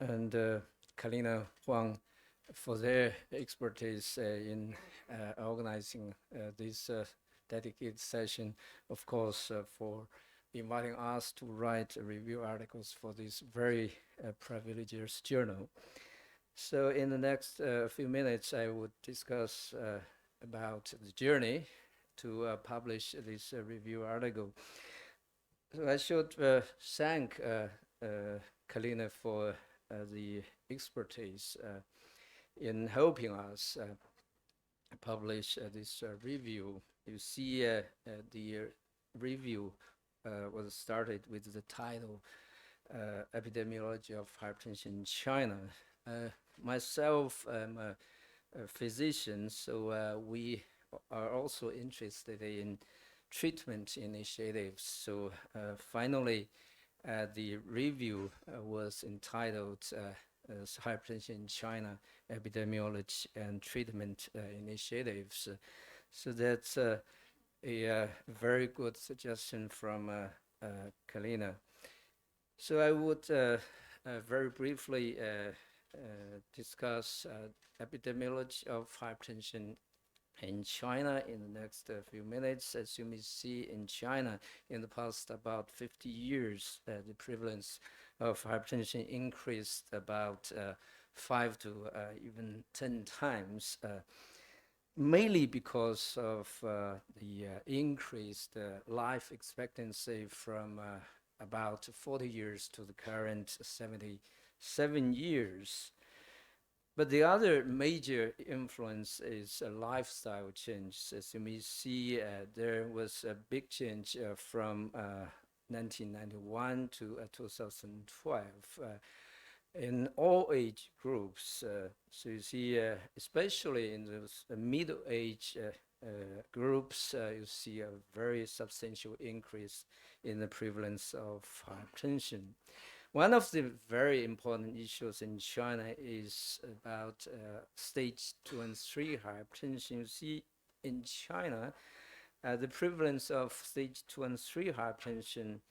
and Kalina Huang for their expertise in organizing this dedicated session, of course, for inviting us to write review articles for this very privileged journal. So in the next few minutes, I would discuss about the journey to publish this review article. So I should thank Kalina for the expertise in helping us publish this review. You see, the review was started with the title Epidemiology of Hypertension in China. Myself, I'm a physician, so we are also interested in treatment initiatives. So finally, the review was entitled Hypertension in China, Epidemiology and Treatment Initiatives. So that's a very good suggestion from Kalina. So I would very briefly discuss epidemiology of hypertension in China in the next few minutes. As you may see, in China, in the past about 50 years, the prevalence of hypertension increased about 5 to even 10 times, mainly because of the increased life expectancy from about 40 years to the current 77 years. But the other major influence is a lifestyle change. As you may see, there was a big change from 1991 to 2012 in all age groups. So you see, especially in those middle age groups, you see a very substantial increase in the prevalence of hypertension. One of the very important issues in China is about stage 2 and 3 hypertension. You see, in China, the prevalence of stage 2 and 3 hypertension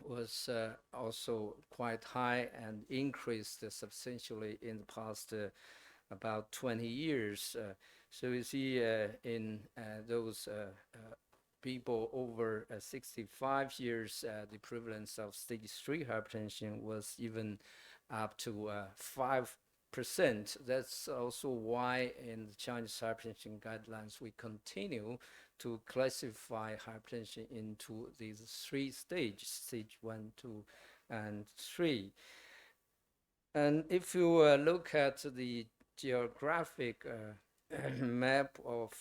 was also quite high and increased substantially in the past about 20 years. So you see in those people over 65 years, the prevalence of stage 3 hypertension was even up to 5%. That's also why in the Chinese hypertension guidelines, we continue to classify hypertension into these 3 stages, stage 1, 2, and 3. And if you look at the geographic map of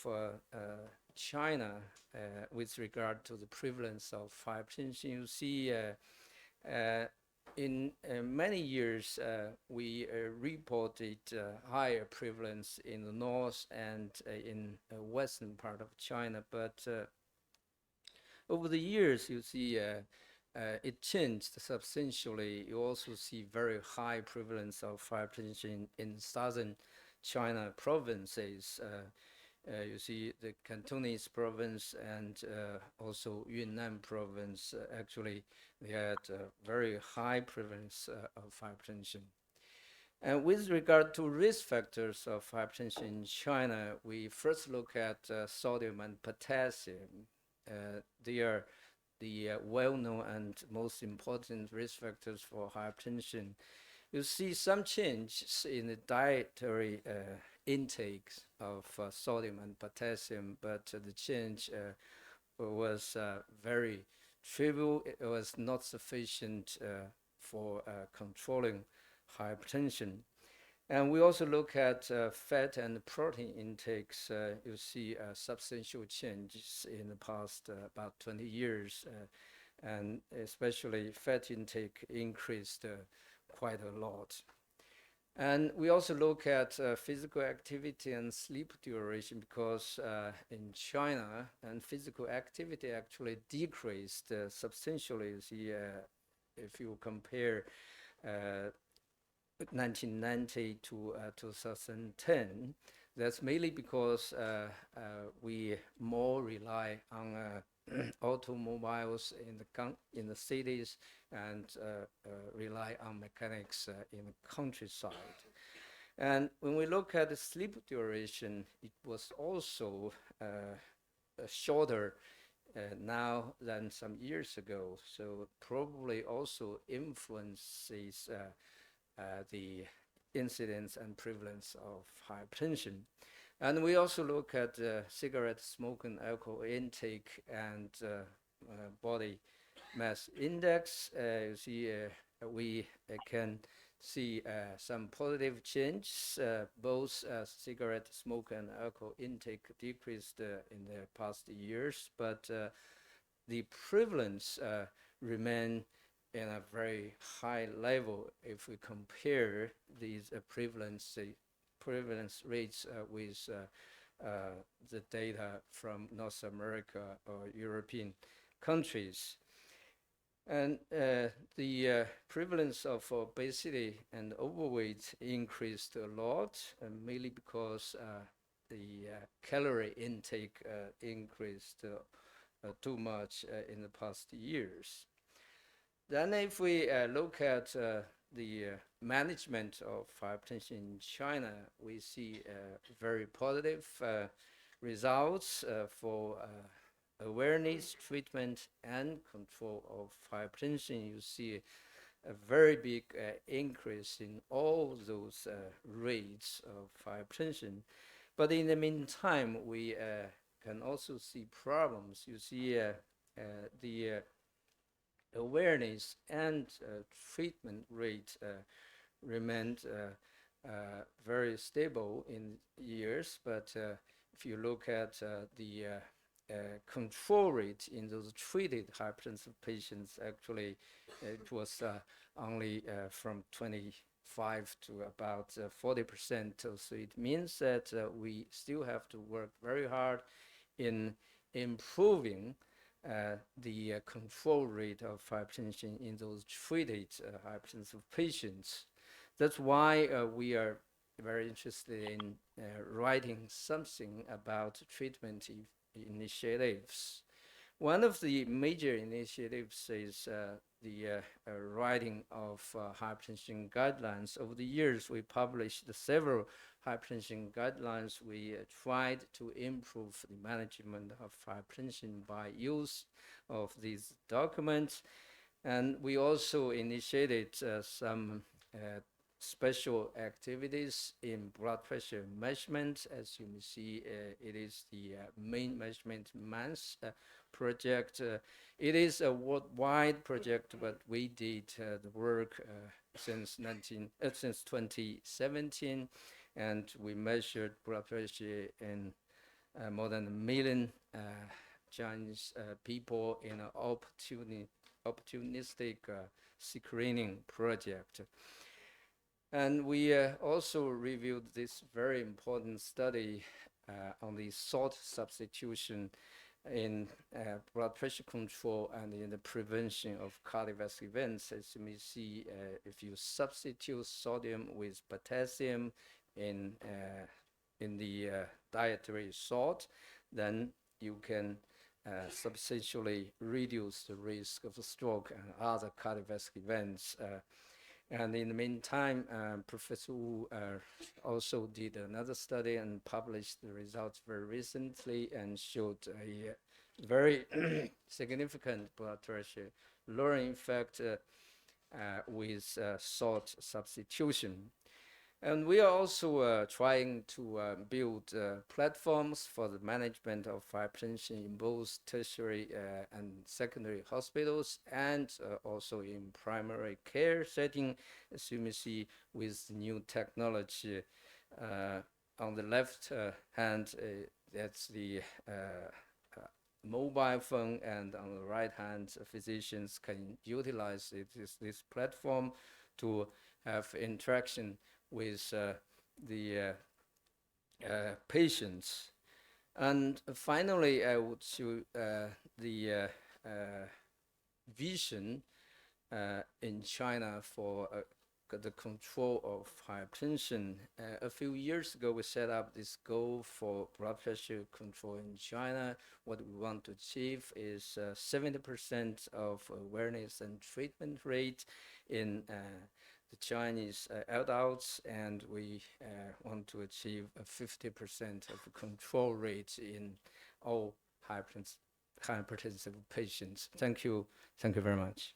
China with regard to the prevalence of hypertension, you see in many years we reported higher prevalence in the north and in western part of China, but over the years you see it changed substantially. You also see very high prevalence of hypertension in southern China provinces. You see the Cantonese province and also Yunnan province, actually they had very high prevalence of hypertension. And with regard to risk factors of hypertension in China, we first look at sodium and potassium. They are the well-known and most important risk factors for hypertension. You see some changes in the dietary intakes of sodium and potassium, but the change was very trivial. It was not sufficient for controlling hypertension. And we also look at fat and protein intakes. You see substantial changes in the past about 20 years, and especially fat intake increased quite a lot. And we also look at physical activity and sleep duration, because in China, and physical activity actually decreased substantially. You see, if you compare 1990 to 2010, that's mainly because we more rely on automobiles in the cities and rely on mechanics in the countryside. And when we look at the sleep duration, it was also shorter now than some years ago. So probably also influences the incidence and prevalence of hypertension. And we also look at cigarette smoke and alcohol intake and body mass index. You see, we can see some positive changes. Both cigarette smoke and alcohol intake decreased in the past years, but the prevalence remain in a very high level if we compare these prevalence rates with the data from North America or European countries. And the prevalence of obesity and overweight increased a lot, mainly because the calorie intake increased too much in the past years. Then if we look at the management of hypertension in China, we see very positive results for awareness, treatment, and control of hypertension. You see a very big increase in all those rates of hypertension. But in the meantime, we can also see problems. You see the awareness and treatment rate remained very stable in years, but if you look at the control rate in those treated hypertensive patients, actually it was only from 25 to about 40%. So it means that we still have to work very hard in improving the control rate of hypertension in those treated hypertensive patients. That's why we are very interested in writing something about treatment initiatives. One of the major initiatives is the writing of hypertension guidelines. Over the years, we published several hypertension guidelines. We tried to improve the management of hypertension by use of these documents. And we also initiated some special activities in blood pressure measurement. As you may see, it is the main measurement month project. It is a worldwide project, but we did the work since 2017, and we measured blood pressure in more than 1 million Chinese people in an opportunistic screening project. And we also reviewed this very important study on the salt substitution in blood pressure control and in the prevention of cardiovascular events. As you may see, if you substitute sodium with potassium in the dietary salt, then you can substantially reduce the risk of stroke and other cardiovascular events. And in the meantime, Professor Wu also did another study and published the results very recently and showed a very significant blood pressure lowering effect with salt substitution. And we are also trying to build platforms for the management of hypertension in both tertiary and secondary hospitals and also in primary care setting, as you may see with new technology. On the left hand, that's the mobile phone, and on the right hand, physicians can utilize this platform to have interaction with the patients. And finally, I would show the vision in China for the control of hypertension. A few years ago, we set up this goal for blood pressure control in China. What we want to achieve is 70% of awareness and treatment rate in the Chinese adults, and we want to achieve a 50% of control rate in all hypertensive patients. Thank you very much.